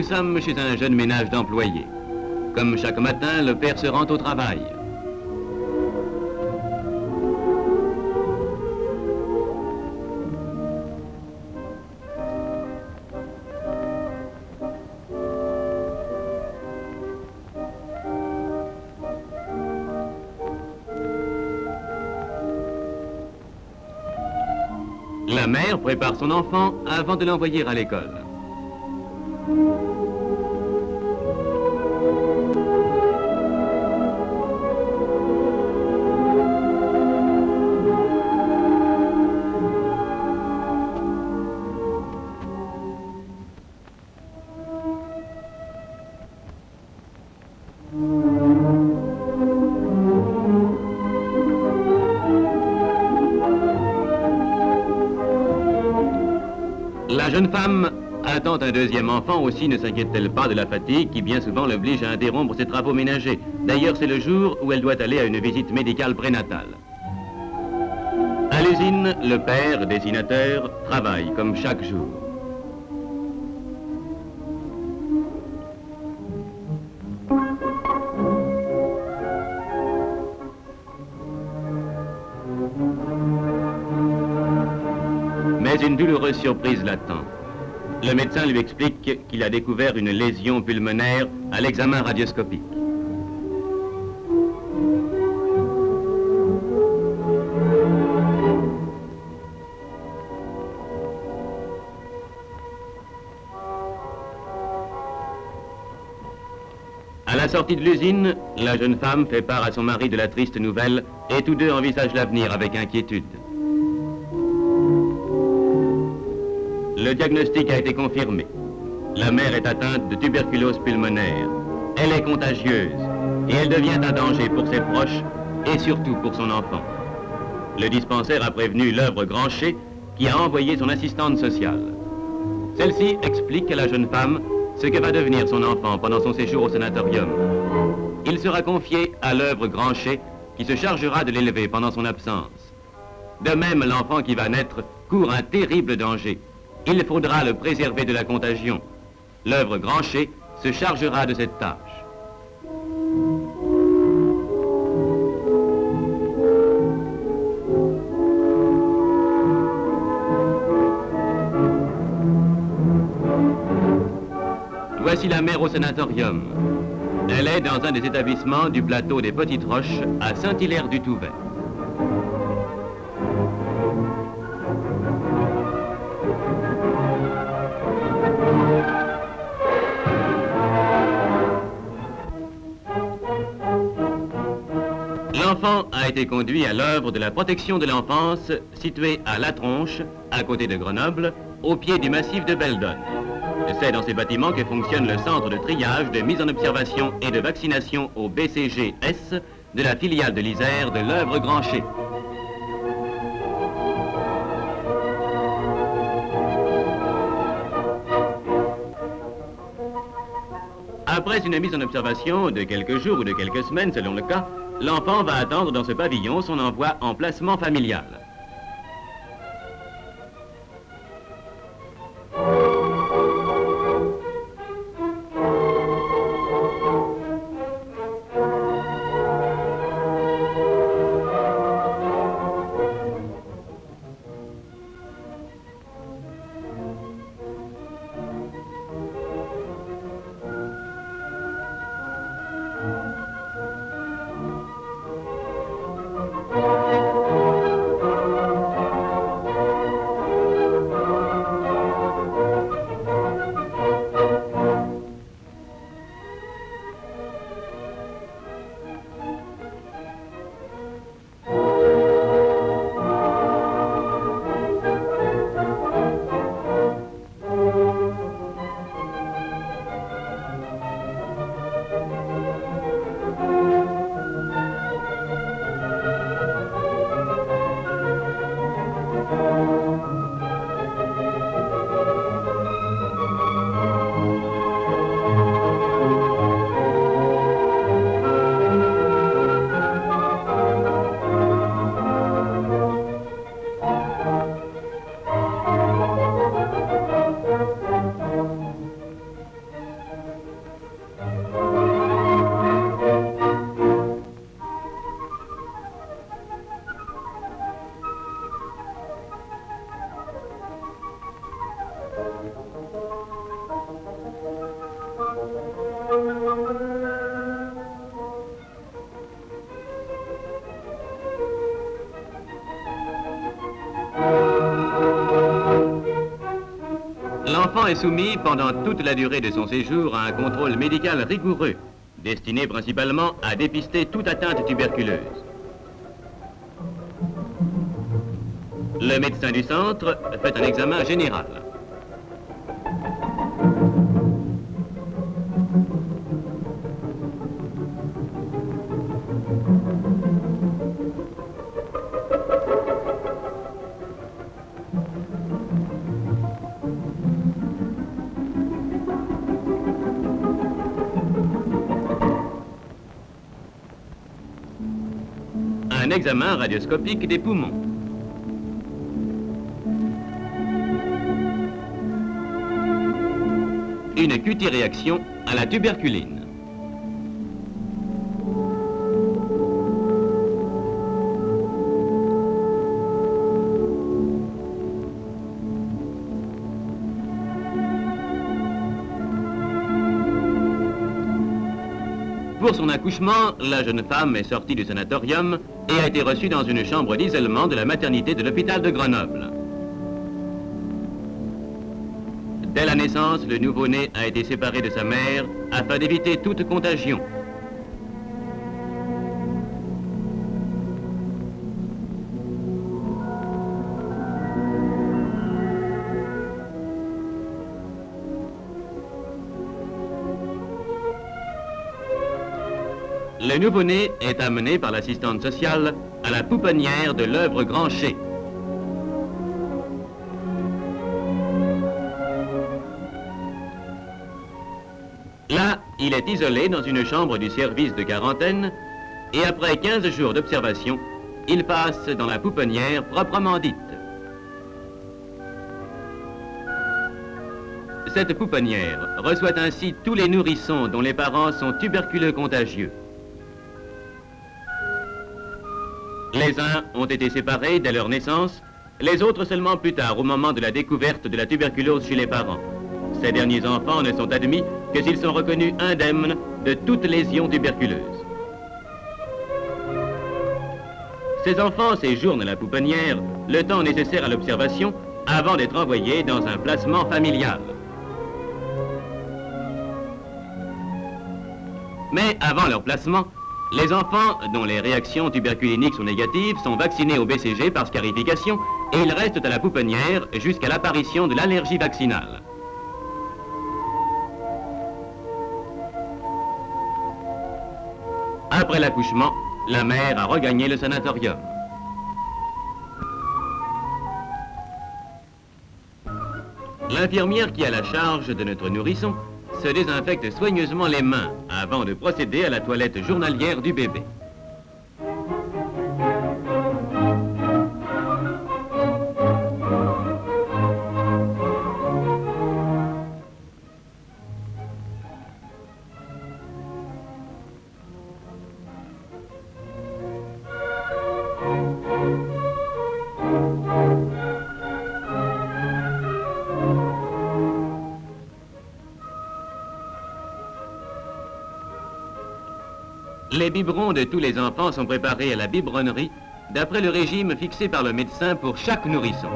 Nous sommes chez un jeune ménage d'employés. Comme chaque matin, le père se rend au travail. La mère prépare son enfant avant de l'envoyer à l'école. La jeune femme attend un deuxième enfant aussi, ne s'inquiète-t-elle pas de la fatigue qui bien souvent l'oblige à interrompre ses travaux ménagers. D'ailleurs, c'est le jour où elle doit aller à une visite médicale prénatale. À l'usine, le père, dessinateur, travaille comme chaque jour. Mais une douloureuse surprise l'attend. Le médecin lui explique qu'il a découvert une lésion pulmonaire à l'examen radioscopique. À la sortie de l'usine, la jeune femme fait part à son mari de la triste nouvelle et tous deux envisagent l'avenir avec inquiétude. Le diagnostic a été confirmé. La mère est atteinte de tuberculose pulmonaire. Elle est contagieuse et elle devient un danger pour ses proches et surtout pour son enfant. Le dispensaire a prévenu l'œuvre Grancher qui a envoyé son assistante sociale. Celle-ci explique à la jeune femme ce que va devenir son enfant pendant son séjour au sanatorium. Il sera confié à l'œuvre Grancher qui se chargera de l'élever pendant son absence. De même, l'enfant qui va naître court un terrible danger. Il faudra le préserver de la contagion. L'œuvre Grancher se chargera de cette tâche. Voici la mère au sanatorium. Elle est dans un des établissements du plateau des Petites Roches à Saint-Hilaire-du-Touvet. L'enfant a été conduit à l'œuvre de la protection de l'enfance située à La Tronche, à côté de Grenoble, au pied du massif de Beldon. C'est dans ces bâtiments que fonctionne le centre de triage, de mise en observation et de vaccination au BCG-S de la filiale de l'Isère de l'œuvre Grancher. Après une mise en observation de quelques jours ou de quelques semaines selon le cas, l'enfant va attendre dans ce pavillon son envoi en placement familial. L'enfant est soumis pendant toute la durée de son séjour à un contrôle médical rigoureux, destiné principalement à dépister toute atteinte tuberculeuse. Le médecin du centre fait un examen général. Un examen radioscopique des poumons. Une QT-réaction à la tuberculine. Pour son accouchement, la jeune femme est sortie du sanatorium et a été reçue dans une chambre d'isolement de la maternité de l'hôpital de Grenoble. Dès la naissance, le nouveau-né a été séparé de sa mère afin d'éviter toute contagion. Le nouveau-né est amené par l'assistante sociale à la pouponnière de l'œuvre Grancher. Là, il est isolé dans une chambre du service de quarantaine et après 15 jours d'observation, il passe dans la pouponnière proprement dite. Cette pouponnière reçoit ainsi tous les nourrissons dont les parents sont tuberculeux contagieux. Les uns ont été séparés dès leur naissance, les autres seulement plus tard au moment de la découverte de la tuberculose chez les parents. Ces derniers enfants ne sont admis que s'ils sont reconnus indemnes de toute lésion tuberculeuse. Ces enfants séjournent à la pouponnière le temps nécessaire à l'observation avant d'être envoyés dans un placement familial. Mais avant leur placement, les enfants dont les réactions tuberculiniques sont négatives sont vaccinés au BCG par scarification et ils restent à la pouponnière jusqu'à l'apparition de l'allergie vaccinale. Après l'accouchement, la mère a regagné le sanatorium. L'infirmière qui a la charge de notre nourrisson se désinfecte soigneusement les mains avant de procéder à la toilette journalière du bébé. Les biberons de tous les enfants sont préparés à la biberonnerie d'après le régime fixé par le médecin pour chaque nourrisson.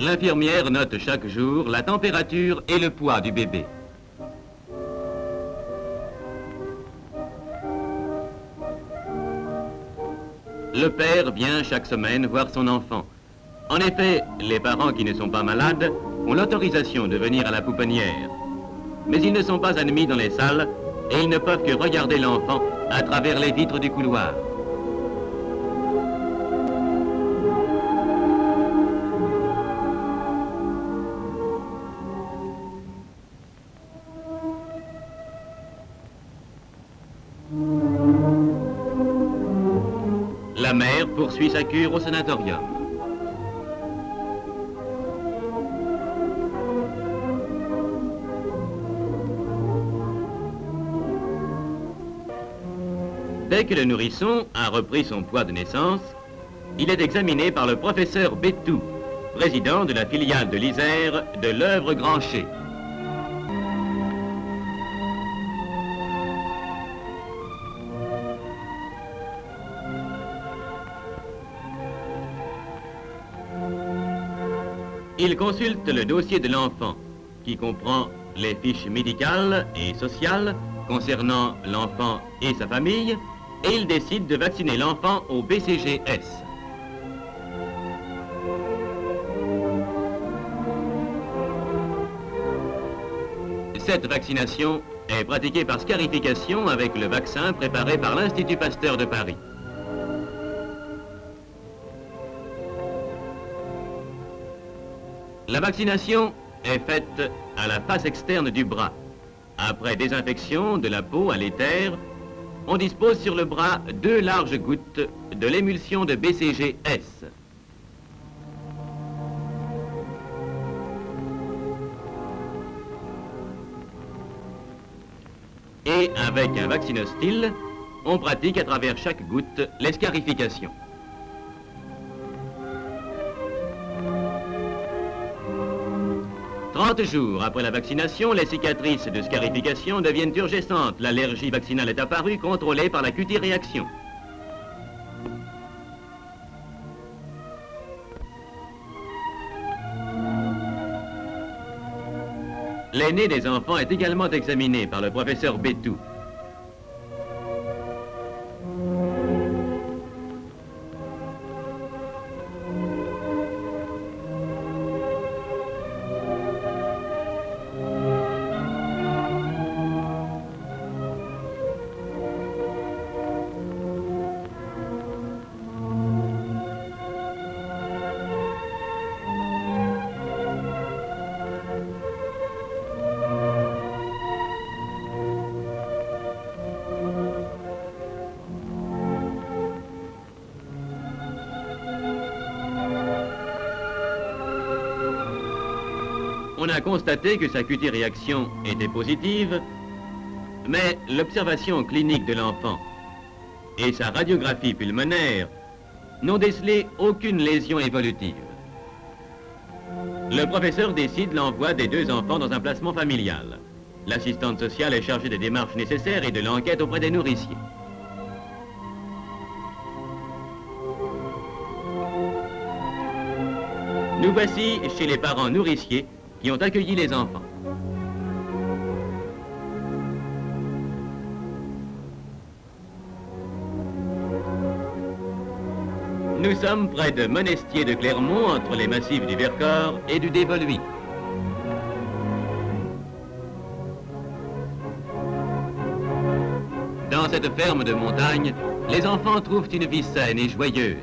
L'infirmière note chaque jour la température et le poids du bébé. le père vient chaque semaine voir son enfant. En effet, les parents qui ne sont pas malades ont l'autorisation de venir à la pouponnière. Mais ils ne sont pas admis dans les salles et ils ne peuvent que regarder l'enfant à travers les vitres du couloir. La mère poursuit sa cure au sanatorium. Dès que le nourrisson a repris son poids de naissance, il est examiné par le professeur Bétou, président de la filiale de l'Isère de l'œuvre Grancher. Il consulte le dossier de l'enfant, qui comprend les fiches médicales et sociales concernant l'enfant et sa famille, et il décide de vacciner l'enfant au BCG-S. Cette vaccination est pratiquée par scarification avec le vaccin préparé par l'Institut Pasteur de Paris. La vaccination est faite à la face externe du bras. Après désinfection de la peau à l'éther, on dispose sur le bras 2 larges gouttes de l'émulsion de BCG-S. Et avec un vaccinostyle, on pratique à travers chaque goutte les scarifications. « 30 jours après la vaccination, les cicatrices de scarification deviennent turgescentes. L'allergie vaccinale est apparue, contrôlée par la QT-réaction. L'aîné des enfants est également examiné par le professeur Bétou. On a constaté que sa QT-réaction était positive, mais l'observation clinique de l'enfant et sa radiographie pulmonaire n'ont décelé aucune lésion évolutive. Le professeur décide l'envoi des 2 enfants dans un placement familial. L'assistante sociale est chargée des démarches nécessaires et de l'enquête auprès des nourriciers. Nous voici chez les parents nourriciers qui ont accueilli les enfants. Nous sommes près de Monestier de Clermont, entre les massifs du Vercors et du Dévoluy. Dans cette ferme de montagne, les enfants trouvent une vie saine et joyeuse.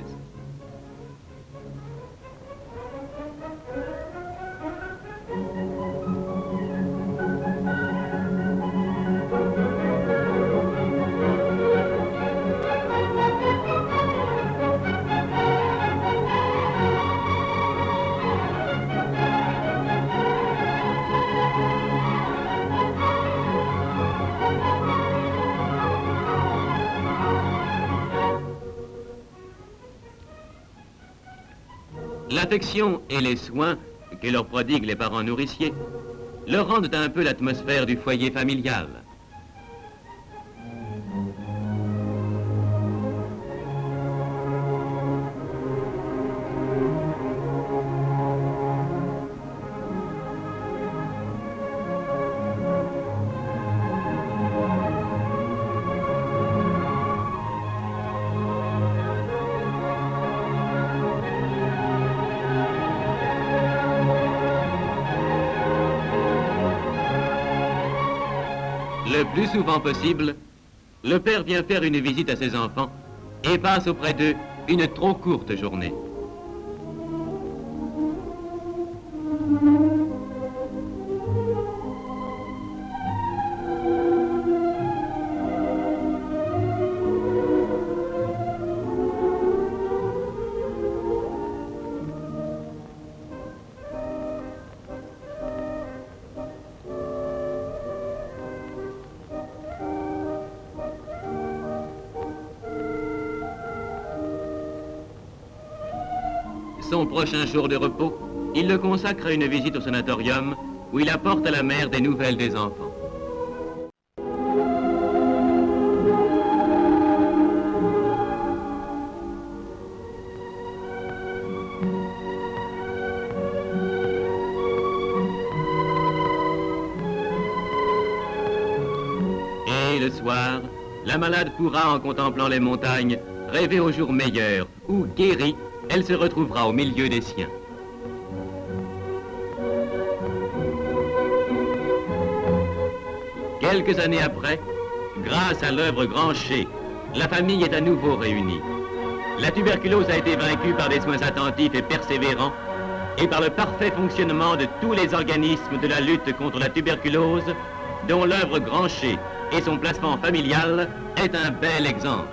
L'affection et les soins que leur prodiguent les parents nourriciers leur rendent un peu l'atmosphère du foyer familial. Le plus souvent possible, le père vient faire une visite à ses enfants et passe auprès d'eux une trop courte journée. Son prochain jour de repos, il le consacre à une visite au sanatorium où il apporte à la mère des nouvelles des enfants. Et le soir, la malade pourra, en contemplant les montagnes, rêver au jour meilleur où, guérie, elle se retrouvera au milieu des siens. Quelques années après, grâce à l'œuvre Grancher, la famille est à nouveau réunie. La tuberculose a été vaincue par des soins attentifs et persévérants et par le parfait fonctionnement de tous les organismes de la lutte contre la tuberculose, dont l'œuvre Grancher et son placement familial est un bel exemple.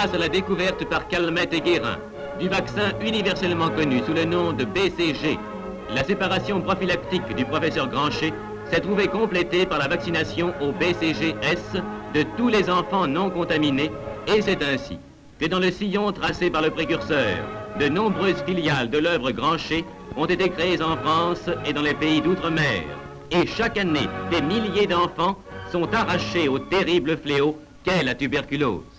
Grâce à la découverte par Calmette et Guérin du vaccin universellement connu sous le nom de BCG, la séparation prophylactique du professeur Grancher s'est trouvée complétée par la vaccination au BCG-S de tous les enfants non contaminés, et c'est ainsi que dans le sillon tracé par le précurseur, de nombreuses filiales de l'œuvre Grancher ont été créées en France et dans les pays d'outre-mer. Et chaque année, des milliers d'enfants sont arrachés au terrible fléau qu'est la tuberculose.